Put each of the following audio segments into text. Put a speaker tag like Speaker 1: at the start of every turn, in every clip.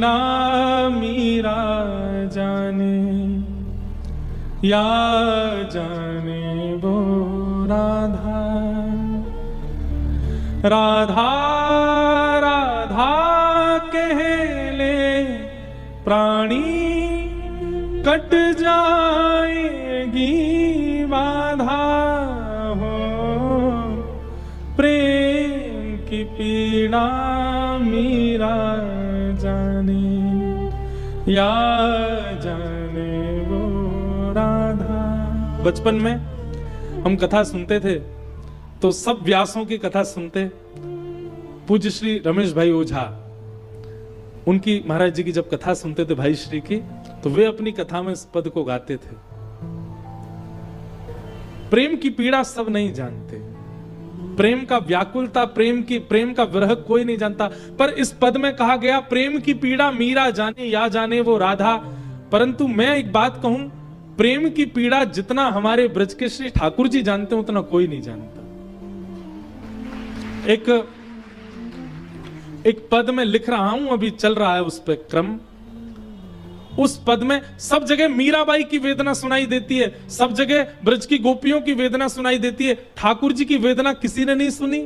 Speaker 1: पीड़ा मीरा जाने, या जाने वो राधा। राधा राधा कह ले प्राणी, कट जाएगी बाधा हो। प्रेम की पीड़ा मीरा जाने, या जाने वो राधा। बचपन में हम कथा सुनते थे तो सब व्यासों की कथा सुनते। पूज्य श्री रमेश भाई ओझा, उनकी महाराज जी की जब कथा सुनते थे भाई श्री की, तो वे अपनी कथा में इस पद को गाते थे। प्रेम की पीड़ा सब नहीं जानते, प्रेम का व्याकुलता, प्रेम का विरह कोई नहीं जानता, पर इस पद में कहा गया प्रेम की पीड़ा मीरा जाने, या जाने वो राधा। परंतु मैं एक बात कहूं, प्रेम की पीड़ा जितना हमारे ब्रज के श्री ठाकुर जी जानते हैं उतना कोई नहीं जानता। एक पद में लिख रहा हूं, अभी चल रहा है उस पे क्रम। उस पद में सब जगह मीराबाई की वेदना सुनाई देती है, सब जगह ब्रज की गोपियों की वेदना सुनाई देती है। ठाकुर जी की वेदना किसी ने नहीं सुनी।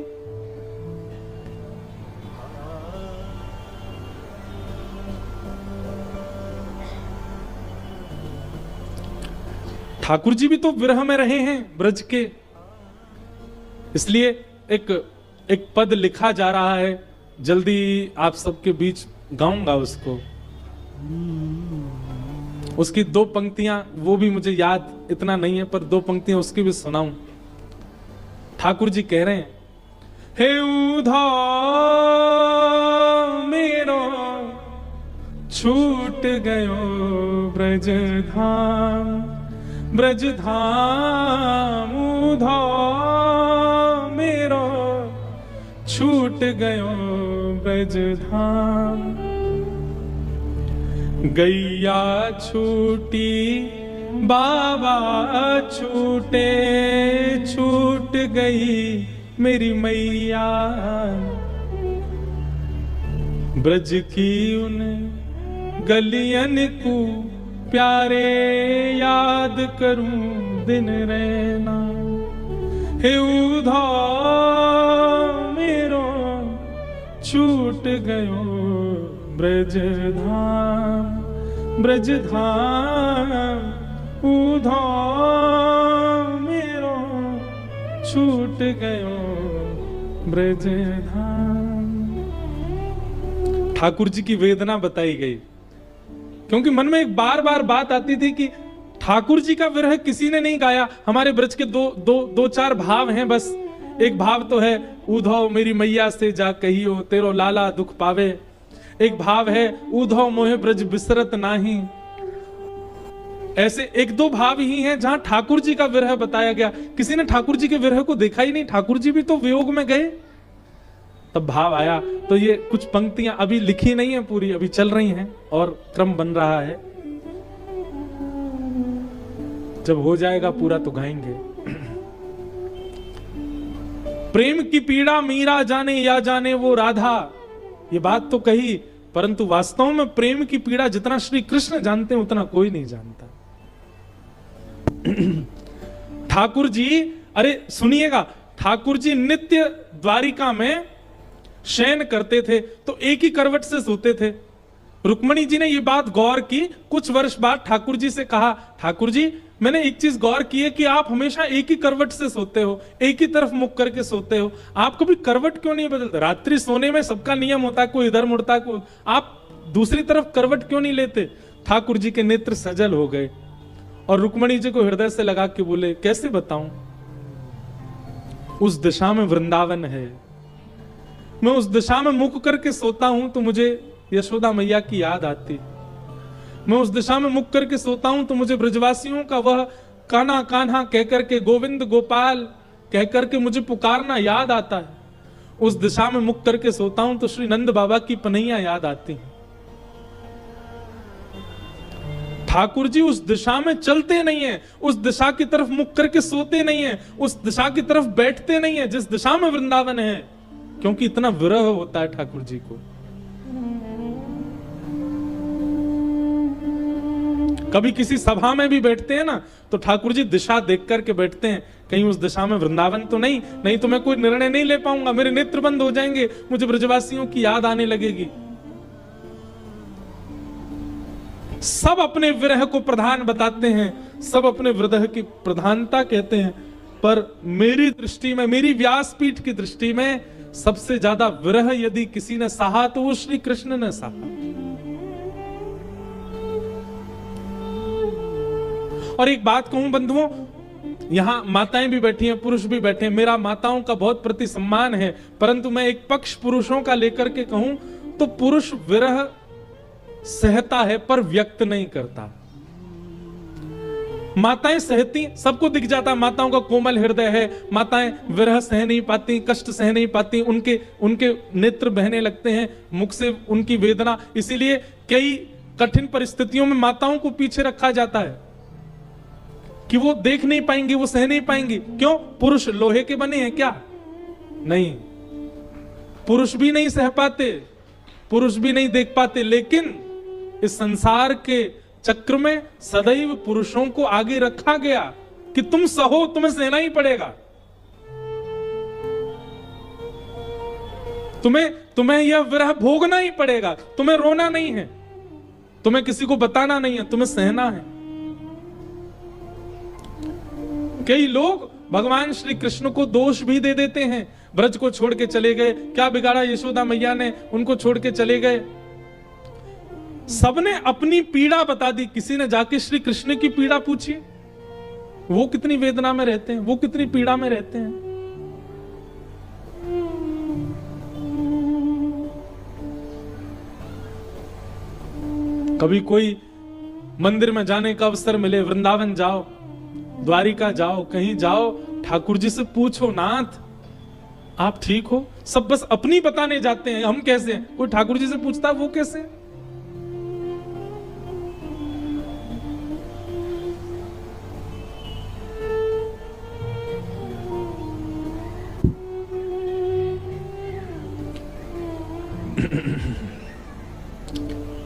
Speaker 1: ठाकुर जी भी तो विरह में रहे हैं ब्रज के, इसलिए एक पद लिखा जा रहा है, जल्दी आप सबके बीच गाऊंगा उसको। उसकी दो पंक्तियां, वो भी मुझे याद इतना नहीं है, पर दो पंक्तियां उसकी भी सुनाऊं। ठाकुर जी कह रहे हैं, हे उधा मेरो छूट गयो ब्रज धाम, ब्रज धाम उधा मेरो छूट गयो ब्रज धाम। गैया छूटी बाबा छूटे, छूट गई मेरी मैया। ब्रज की उन गलियन को प्यारे याद करूं दिन रहना। हे उधा मेरो छूट गयो ब्रज धाम, ब्रज धाम उधा मेरो छूट गयो ब्रज धाम। ठाकुर जी की वेदना बताई गई, क्योंकि मन में एक बार बार बात आती थी कि ठाकुर जी का विरह किसी ने नहीं गाया। हमारे ब्रज के दो चार भाव हैं बस। एक भाव तो है उधो मेरी मैया से जा कहियो तेरो लाला दुख पावे। एक भाव है उधो मोहे ब्रज बिसरत नाही। ऐसे एक दो भाव ही हैं जहां ठाकुर जी का विरह बताया गया। किसी ने ठाकुर जी के विरह को देखा ही नहीं, ठाकुर जी भी तो वियोग में गए, तब भाव आया। तो ये कुछ पंक्तियां अभी लिखी नहीं है पूरी, अभी चल रही हैं और क्रम बन रहा है। जब हो जाएगा पूरा तो गाएंगे। प्रेम की पीड़ा मीरा जाने, या जाने वो राधा। ये बात तो कही, परंतु वास्तव में प्रेम की पीड़ा जितना श्री कृष्ण जानते हैं उतना कोई नहीं जानता। ठाकुर जी, अरे सुनिएगा, ठाकुर जी नित्य द्वारिका में शयन करते थे तो एक ही करवट से सोते थे। रुक्मणी जी ने ये बात गौर की। कुछ वर्ष बाद ठाकुर जी से कहा, ठाकुर जी मैंने एक चीज गौर की है कि आप हमेशा एक ही करवट से सोते हो, एक ही तरफ मुख करके सोते हो, आप कभी करवट क्यों नहीं बदलते? रात्रि सोने में सबका नियम होता है, कोई इधर मुड़ता है, कोई, आप दूसरी तरफ करवट क्यों नहीं लेते? ठाकुर जी के नेत्र सजल हो गए और रुक्मणी जी को हृदय से लगा के बोले, कैसे बताऊं, उस दिशा में वृंदावन है, मैं उस दिशा में मुख करके सोता हूं तो मुझे यशोदा मैया की याद आती। मैं उस दिशा में मुख करके सोता हूं तो मुझे ब्रजवासियों का वह कान्हा कान्हा कहकर के, गोविंद गोपाल कहकर के मुझे पुकारना याद आता है। उस दिशा में मुख करके सोता हूं तो श्री नंद बाबा की पनैया याद आती है। ठाकुर जी उस दिशा में चलते नहीं है, उस दिशा की तरफ मुख करके सोते नहीं है, उस दिशा की तरफ बैठते नहीं है जिस दिशा में वृंदावन है, क्योंकि इतना विरह होता है ठाकुर जी को। कभी किसी सभा में भी बैठते हैं ना, तो ठाकुर जी दिशा देख करके बैठते हैं, कहीं उस दिशा में वृंदावन तो नहीं तो मैं कोई निर्णय नहीं ले पाऊंगा, मेरे नेत्र बंद हो जाएंगे, मुझे ब्रजवासियों की याद आने लगेगी। सब अपने विरह को प्रधान बताते हैं, सब अपने विरह की प्रधानता कहते हैं, पर मेरी दृष्टि में, मेरी व्यासपीठ की दृष्टि में सबसे ज्यादा विरह यदि किसी ने सहा तो वो श्री कृष्ण ने सहा। और एक बात कहूं बंधुओं, यहां माताएं भी बैठी हैं, पुरुष भी बैठे हैं, मेरा माताओं का बहुत प्रति सम्मान है, परंतु मैं एक पक्ष पुरुषों का लेकर के कहूं तो पुरुष विरह सहता है पर व्यक्त नहीं करता। माताएं सहती, सबको दिख जाता, माताओं का कोमल हृदय है, माताएं विरह सह नहीं पाती, कष्ट सह नहीं पाती, उनके नेत्र बहने लगते हैं, मुख से उनकी वेदना, इसीलिए कई कठिन परिस्थितियों में माताओं को पीछे रखा जाता है कि वो देख नहीं पाएंगी, वो सह नहीं पाएंगी। क्यों? पुरुष लोहे के बने हैं क्या? नहीं, पुरुष भी नहीं सह पाते, पुरुष भी नहीं देख पाते, लेकिन इस संसार के चक्र में सदैव पुरुषों को आगे रखा गया कि तुम सहो, तुम्हें सहना ही पड़ेगा, तुम्हें यह विरह भोगना ही पड़ेगा, तुम्हें रोना नहीं है, तुम्हें किसी को बताना नहीं है, तुम्हें सहना है। कई लोग भगवान श्री कृष्ण को दोष भी दे देते हैं, ब्रज को छोड़ के चले गए, क्या बिगाड़ा यशोदा मैया ने, उनको छोड़ के चले गए। सबने अपनी पीड़ा बता दी, किसी ने जाके श्री कृष्ण की पीड़ा पूछी, वो कितनी वेदना में रहते हैं, वो कितनी पीड़ा में रहते हैं। कभी कोई मंदिर में जाने का अवसर मिले, वृंदावन जाओ, द्वारिका जाओ, कहीं जाओ, ठाकुर जी से पूछो, नाथ आप ठीक हो? सब बस अपनी बताने जाते हैं, हम कैसे हैं? कोई ठाकुर जी से पूछता वो कैसे?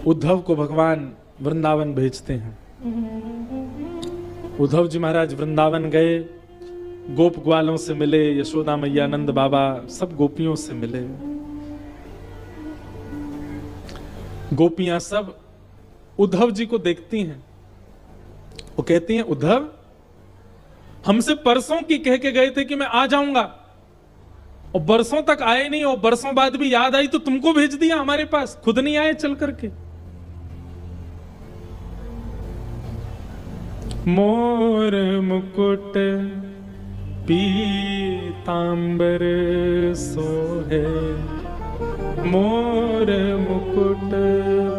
Speaker 1: उद्धव को भगवान वृंदावन भेजते हैं। उद्धव जी महाराज वृंदावन गए, गोप ग्वालों से मिले, यशोदा मैया, नंद बाबा, सब गोपियों से मिले। गोपियां सब उद्धव जी को देखती हैं, वो कहती हैं, उद्धव हमसे परसों की कह के गए थे कि मैं आ जाऊंगा, और बरसों तक आए नहीं, और बरसों बाद भी याद आई तो तुमको भेज दिया हमारे पास, खुद नहीं आए चल करके। मोर मुकुट पीतांबर सोहे, मोर मुकुट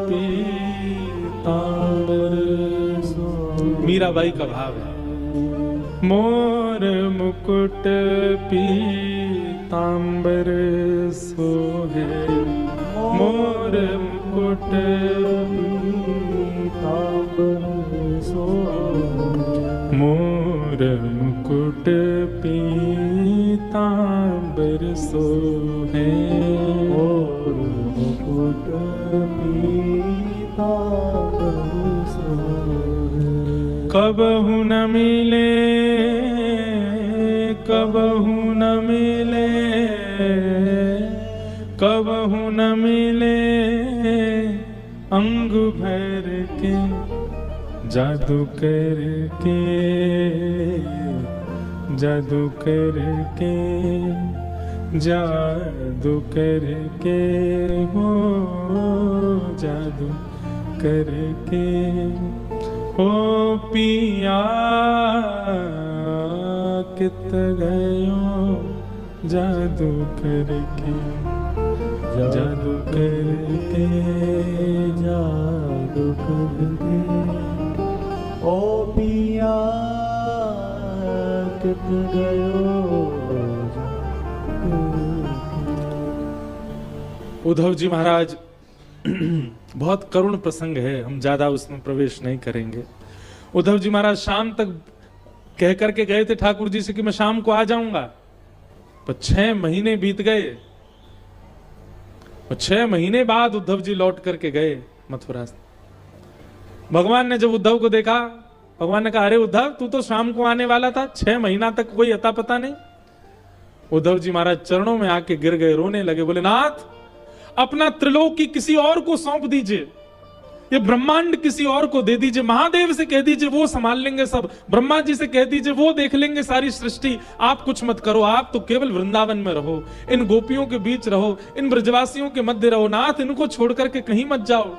Speaker 1: पीतांबर सोहे, मीराबाई का भाव है। मोर मुकुट पीतांबर सोहे, मोर मुकुट पीतांबर सोहे, मोर मुकुट पीतांबर सोहे, मोर मुकुट पीतांबर सोहे। कबहु न मिले, कबहु न मिले, कबहु न मिले अंग भर के, जादू करके, जादू करके, जादू करके, हो जादू करके, ओ पिया कित गयो जादू करके, जादू करके, जादू करके, ओ पिया कित गयो। उद्धव जी महाराज बहुत करुण प्रसंग है, हम ज्यादा उसमें प्रवेश नहीं करेंगे। उद्धव जी महाराज शाम तक कह करके गए थे ठाकुर जी से कि मैं शाम को आ जाऊंगा, पर 6 महीने बीत गए, और 6 महीने बाद उद्धव जी लौट करके गए मथुरा से। भगवान ने जब उद्धव को देखा, भगवान ने कहा, अरे उद्धव तू तो शाम को आने वाला था, 6 महीना तक कोई अता पता नहीं। उद्धव जी महाराज चरणों में आके गिर गए, रोने लगे, बोले नाथ अपना त्रिलोकी किसी और को सौंप दीजिए, ये ब्रह्मांड किसी और को दे दीजिए, महादेव से कह दीजिए वो संभाल लेंगे सब, ब्रह्मा जी से कह दीजिए वो देख लेंगे सारी सृष्टि, आप कुछ मत करो, आप तो केवल वृंदावन में रहो, इन गोपियों के बीच रहो, इन ब्रजवासियों के मध्य रहो, नाथ इनको छोड़ करके कहीं मत जाओ।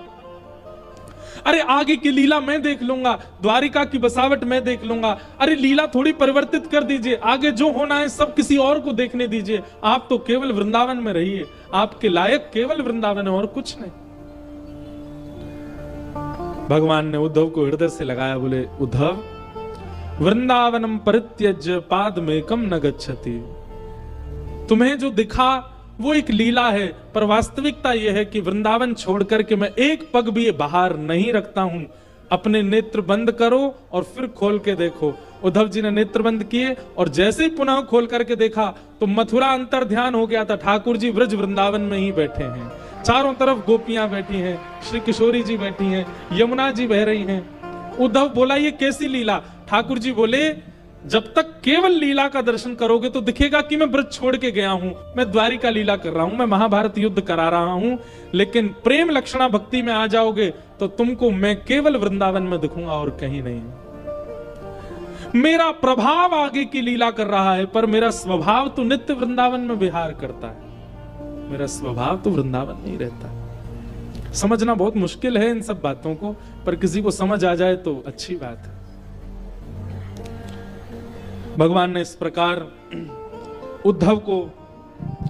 Speaker 1: अरे आगे की लीला मैं देख लूंगा, द्वारिका की बसावट मैं देख लूंगा, अरे लीला थोड़ी परिवर्तित कर दीजिए, आगे जो होना है सब किसी और को देखने दीजिए, आप तो केवल वृंदावन में रहिए, आपके लायक केवल वृंदावन है और कुछ नहीं। भगवान ने उद्धव को हृदय से लगाया, बोले उद्धव वृंदावनम परित्यज्य पादमेकम न गच्छति, तुम्हें जो दिखा वो एक लीला है, पर वास्तविकता यह है कि वृंदावन छोड़ करके मैं एक पग भी बाहर नहीं रखता हूं। अपने नेत्र बंद करो और फिर खोल के देखो। उद्धव जी ने नेत्र बंद किए और जैसे ही पुनः खोल करके देखा तो मथुरा अंतर ध्यान हो गया था, ठाकुर जी ब्रज वृंदावन में ही बैठे हैं, चारों तरफ गोपियां बैठी हैं, श्री किशोरी जी बैठी हैं, यमुना जी बह रही हैं। उद्धव बोला ये कैसी लीला? ठाकुर जी बोले जब तक केवल लीला का दर्शन करोगे तो दिखेगा कि मैं ब्रज छोड़ के गया हूं, मैं द्वारिका लीला कर रहा हूं, मैं महाभारत युद्ध करा रहा हूं, लेकिन प्रेम लक्षणा भक्ति में आ जाओगे तो तुमको मैं केवल वृंदावन में दिखूंगा और कहीं नहीं। मेरा प्रभाव आगे की लीला कर रहा है पर मेरा स्वभाव तो नित्य वृंदावन में विहार करता है, मेरा स्वभाव तो वृंदावन नहीं रहता। समझना बहुत मुश्किल है इन सब बातों को, पर किसी को समझ आ जाए तो अच्छी बात है। भगवान ने इस प्रकार उद्धव को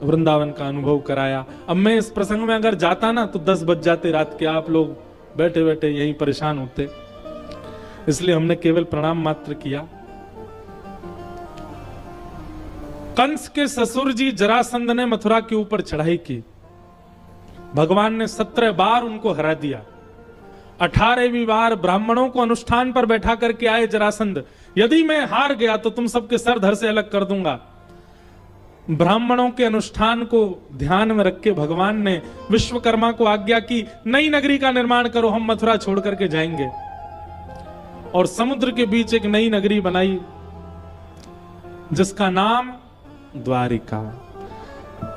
Speaker 1: वृंदावन का अनुभव कराया। अब मैं इस प्रसंग में अगर जाता ना तो 10 बज जाते रात के, आप लोग बैठे बैठे यहीं परेशान होते, इसलिए हमने केवल प्रणाम मात्र किया। कंस के ससुर जी जरासंध ने मथुरा के ऊपर चढ़ाई की, भगवान ने 17 बार उनको हरा दिया। 18वीं बार ब्राह्मणों को अनुष्ठान पर बैठा करके आए जरासंध, यदि मैं हार गया तो तुम सबके सर धड़ से अलग कर दूंगा। ब्राह्मणों के अनुष्ठान को ध्यान में रख के भगवान ने विश्वकर्मा को आज्ञा की, नई नगरी का निर्माण करो, हम मथुरा छोड़ करके जाएंगे। और समुद्र के बीच एक नई नगरी बनाई जिसका नाम द्वारिका।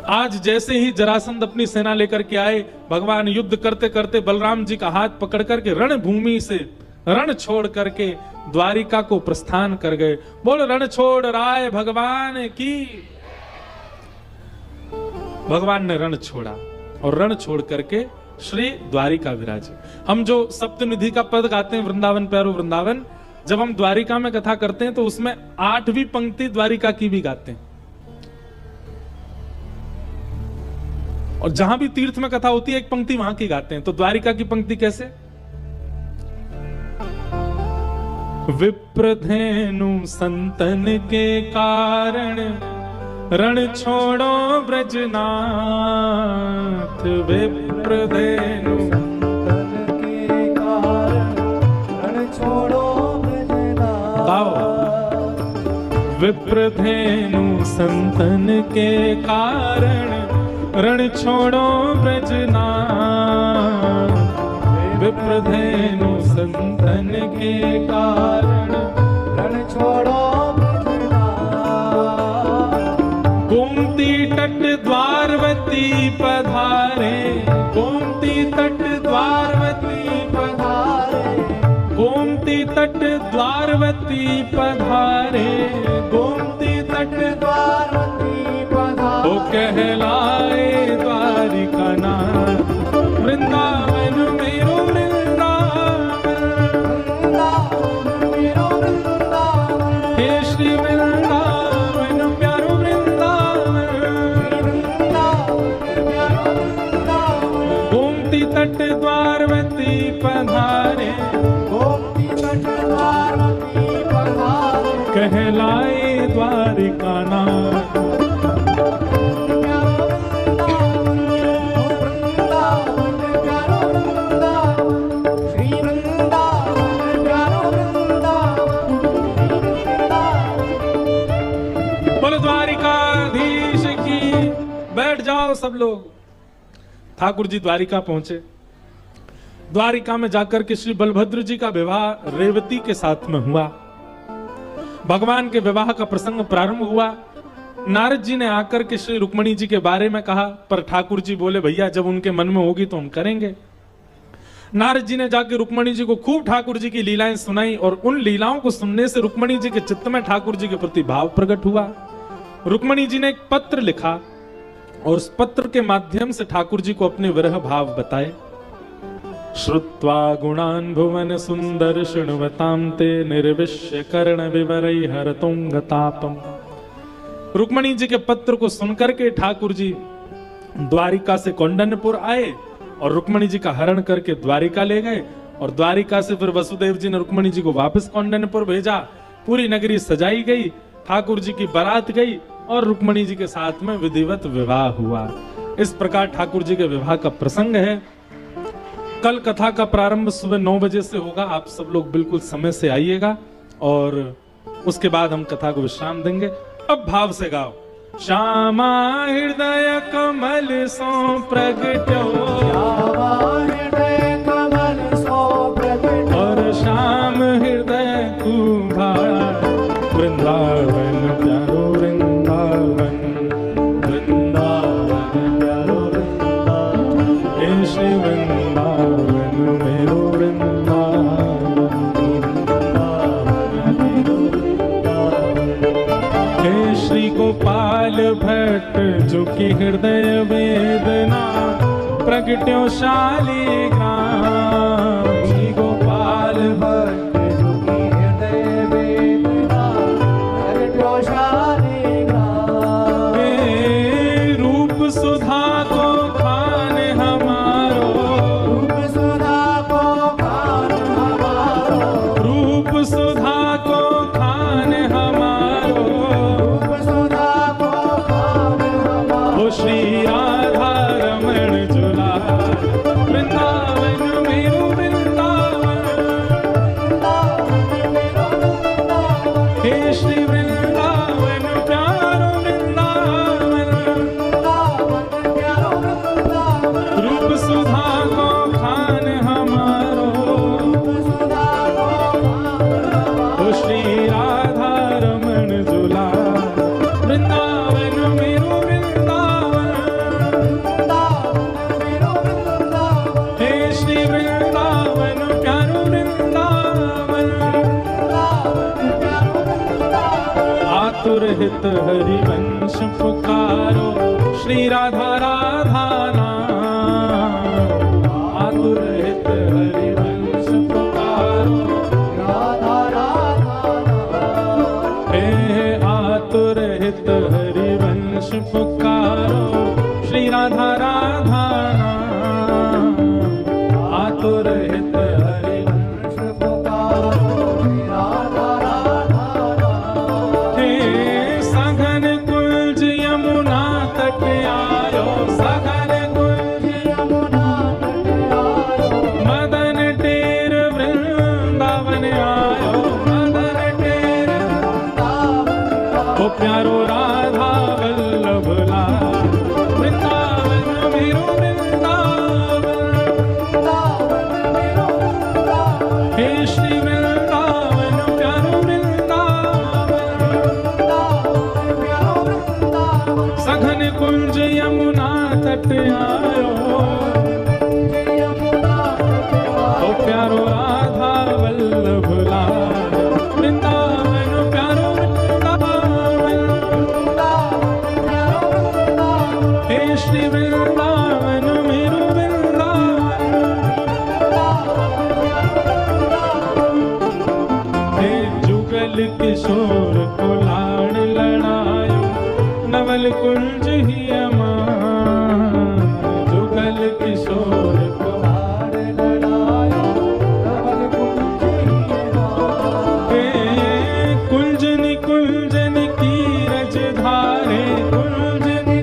Speaker 1: आज जैसे ही जरासंध अपनी सेना लेकर के आए, भगवान युद्ध करते करते बलराम जी का हाथ पकड़ करके रणभूमि से रण छोड़ करके द्वारिका को प्रस्थान कर गए। बोल रण छोड़ राय भगवान की। भगवान ने रण छोड़ा और रण छोड़ करके श्री द्वारिका विराजे। हम जो सप्तनिधि का पद गाते हैं, वृंदावन प्यारो वृंदावन, जब हम द्वारिका में कथा करते हैं तो उसमें 8वीं पंक्ति द्वारिका की भी गाते हैं। और जहां भी तीर्थ में कथा होती है एक पंक्ति वहां की गाते हैं। तो द्वारिका की पंक्ति कैसे? विप्रधेनु संतन के कारण रण छोड़ो ब्रजनाथ, विप्रधेनु संतन के कारण रण छोड़ो ब्रजनाथ। विप्रधेनु संतन के कारण रण छोड़ो ब्रजनाथ, विप्रधेनु संतन के कारण रण छोड़ो ब्रजनाथ। गोमती तट द्वारवती पधारे, गोमती तट द्वारवती पधारे, गोमती तट द्वारवती पधारे, गोमती तट द्वारवती पधारे। वो कहलाए द्वारिका नाथ, वृंदावन मेरो वृंदावन, वृंदावन मेरो वृंदावन, हे श्री वृंदावन प्यारो वृंदावन, वृंदावन प्यारो वृंदावन। गोमती तट द्वारवती पधारे, गोमती तट द्वारवती पधारे, कहलाए द्वारिका नाथ। बैठ जाओ सब लोग। ठाकुर जी द्वारिका पहुंचे। द्वारिका में जाकर के श्री बलभद्र जी का विवाह रेवती के साथ में हुआ। भगवान के विवाह का प्रसंग प्रारंभ हुआ। नारद जी ने आकर के श्री रुक्मणी जी के बारे में कहा, पर ठाकुर जी बोले भैया जब उनके मन में होगी तो हम करेंगे। नारद जी ने जाके रुक्मणी जी को खूब ठाकुर जी की लीलाएं सुनाई और उन लीलाओं को सुनने से रुक्मणी जी के चित्त में ठाकुर जी के प्रति भाव प्रकट हुआ। रुक्मणी जी ने एक पत्र लिखा और उस पत्र के माध्यम से ठाकुर जी को अपने विरह भाव बताए। श्रुत्वा गुणान भुवन सुंदर शृण्वतां ते निर्विश्य कर्ण विवरै हरतुंगतापम। रुक्मणी जी के पत्र को सुनकर के ठाकुर जी द्वारिका से कौंडन्यपुर आए और रुक्मणी जी का हरण करके द्वारिका ले गए और द्वारिका से फिर वसुदेव जी ने रुक्मणी जी को वापस कौंडन्यपुर भेजा। पूरी नगरी सजाई गई, ठाकुर जी की बारात गई और रुक्मणी जी के साथ में विधिवत विवाह हुआ। इस प्रकार ठाकुर जी के विवाह का प्रसंग है। कल कथा का प्रारंभ सुबह 9 बजे से होगा। आप सब लोग बिल्कुल समय से आइएगा और उसके बाद हम कथा को विश्राम देंगे। अब भाव से गाओ। श्यामा हृदय कमल सो प्रगट्यो,
Speaker 2: हृदय कमल सो प्रगट्यो,
Speaker 1: और श्याम हृदय कुभार वृंदावन प्यारो वृंदावन,
Speaker 2: वृंदावन प्यारो वृंदावन,
Speaker 1: हे श्री वृंदावन मेरो वृंदावन, हे श्री गोपाल भट्ट जो की हृदय वेदना प्रगट्यो शालिग्राम। श्री गोपाल
Speaker 2: भट्ट जो की हृदय वेदना प्रगट्यो शालिग्राम।
Speaker 1: हे रूप सुधा को खान हमारो,
Speaker 2: रूप सुधा को खान हमारो,
Speaker 1: रूप सुधा को खान हमारो,
Speaker 2: रूप सुधा को खान हमारो।
Speaker 1: ओ श्री राधा रमण झूला वृंदावन मेरो वृंदावन, हे श्री वृंदावन प्यारो वृंदावन, रूप सुधा को खान हमारो, ओ श्री राधा रमण झूला वृंदावन मेरो वृंदावन, हे श्री वृंदावन प्यारो वृंदावन। आतुर हित हरिवंश पुकारो श्री राधा राधा नाम। आतुर हित हरिवंश पुकारो,
Speaker 2: राधा राधा
Speaker 1: हे आतुर हित हरिवंश पुकारो श्री राधा राधा नाम। आतुर हित हरिवंश हे सघन कुंज यमुना तट आयो, सघन कुंज मदन टेर वृंदावन आयो, मदन टेर ओ प्यारो राधा वल्लभ लाल वृंदावन मेरो वृंदावन, हे श्री वृंदावन प्यारो वृंदावन। सघन कुंज यमुना तट आयो, ओ प्यारो राधा वल्लभ लाल वृंदावन प्यारो वृंदावन, हे श्री वृंदावन मेरो वृंदावन। हे जुगल किशोर को लाड़ लड़ायो नवल कुंज ही अमान। जुगल किशोर को हे कुंजनी कुंजन की रज धारे, कुंजनी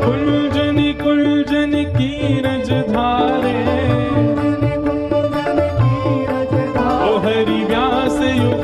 Speaker 1: कुंजनी कुंजन की रज धारे, ओ हरि व्यास युग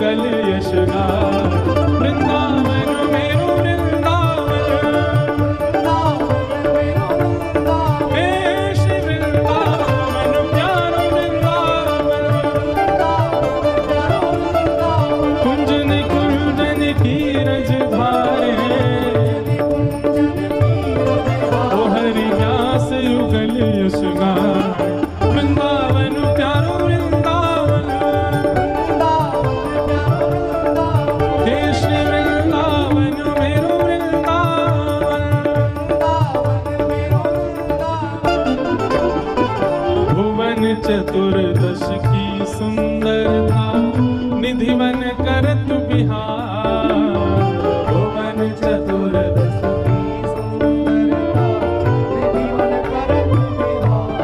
Speaker 1: मंगल यश गाए। वृंदावन प्यारो वृंदावन, हे श्री वृंदावन मेरो वृंदावन। भुवन चतुर्दश की सुंदरता, निधिवन करत बिहार। भुवन चतुर्दश की सुंदरता, निधिवन करत बिहार।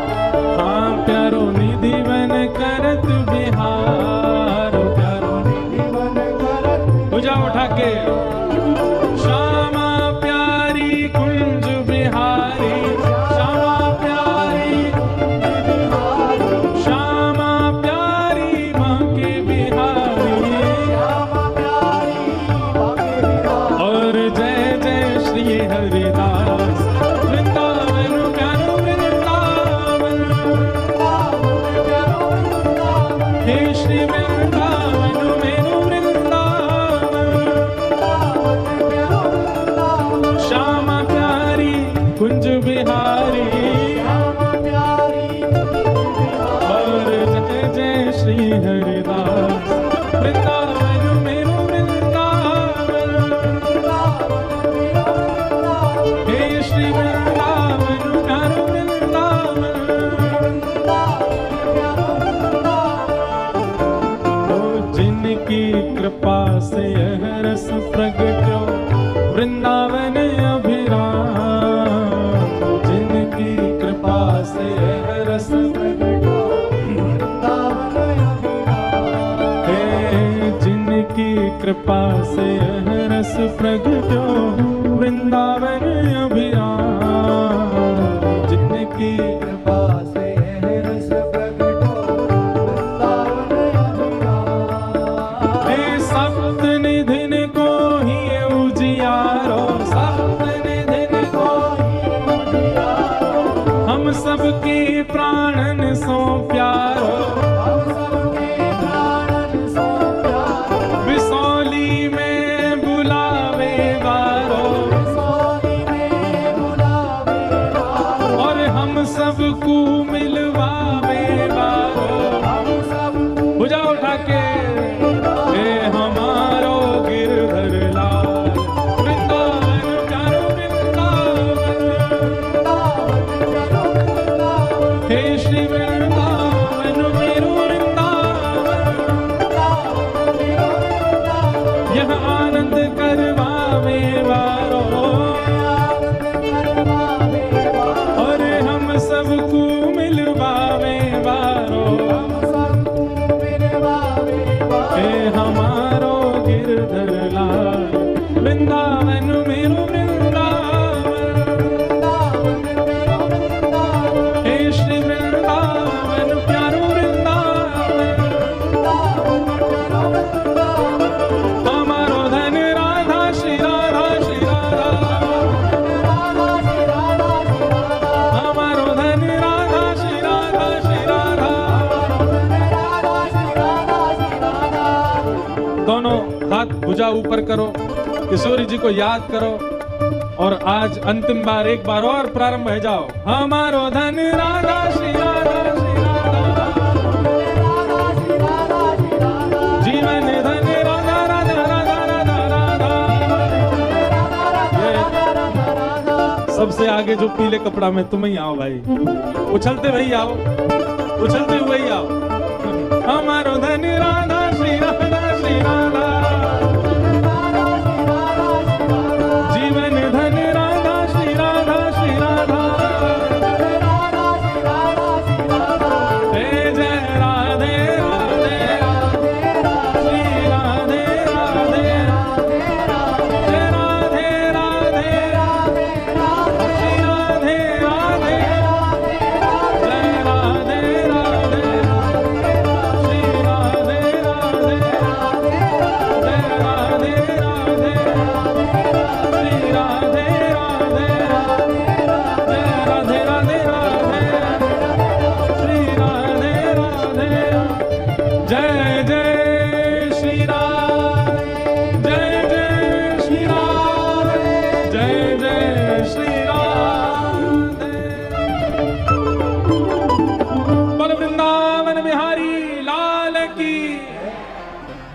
Speaker 1: हाँ प्यारो निधिवन करत बिहार, प्यारो निधिवन करत। भुजा उठा के श्यामा प्यारी कुंज बिहारी, श्यामा प्यारी श्यामा प्यारी माँ के बिहारी। और जय जय श्री हरिदास, वृंदावन प्यारो वृंदावन, हे श्री वृंदावन मेरो वृंदावन। श्यामा प्यारी कुंज बिहारी, और जय जय श्री हरिदास, वृंदावन मेरो वृंदावन, हे श्री वृंदावन प्यारो वृंदावन। ओ जिनकी कृपा से यह रस प्रगट्यो वृंदावन अभिराम। जिनकी कृपा से यह रस प्रगट्यो वृंदावन अभिराम। हे जिनकी कृपा से यह रस प्रगट्यो वृंदावन अभिराम। जिनकी कृपा से यह रस प्रगट्यो वृंदावन अभिराम। हे सप्त निधिन को ही उजियारो, सप्त निधिन को ही उजियारो। हम सबके प्राणन सो प्यारो, हम सबके प्राणन सो प्यारो। बिसौली में बुलावे बारो, बिसौली में बुलावे बारो। और हम सबको मिलवावे बारो, हम सबको। भुजा उठा के हे हमारो गिरधर लाल, वृंदावन प्यारो वृंदावन, हे श्री वृंदावन मेरो वृंदावन। यह आनंद करवावे वारो, और हम सबको मिलवावे वारो। हे हमारो गिरधर लाल, वृंदावन मेरो वृंदावन, हे श्री वृंदावन प्यारो वृंदावन। हमारो धन राधा श्री राधा श्री राधा, हमारो धन राधा श्री राधा श्री राधा। दोनों हाथ भुजा ऊपर करो, किशोरी जी को याद करो, और आज अंतिम बार एक बार और प्रारंभ हो जाओ। हमारो धन राधा श्री राधा श्री राधा, जीवन धन राधा राधा राधा राधा राधा। सबसे आगे जो पीले कपड़ा में तुम ही आओ भाई, उछलते वही आओ, उछलते हुए ही आओ। हमारो धन राधा श्री राधा श्री राधा, जीवन धन राधा श्री राधा श्री राधा। हे जय राधे राधे श्री राधे राधे, जय राधे राधे श्री राधे राधे, जय राधे राधे श्री राधे राधे।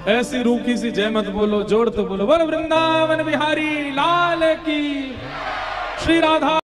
Speaker 1: ऐसी रूखी सी जय मत बोलो, जोड़ तो बोलो। बोलो वृंदावन बिहारी लाल की, श्री राधा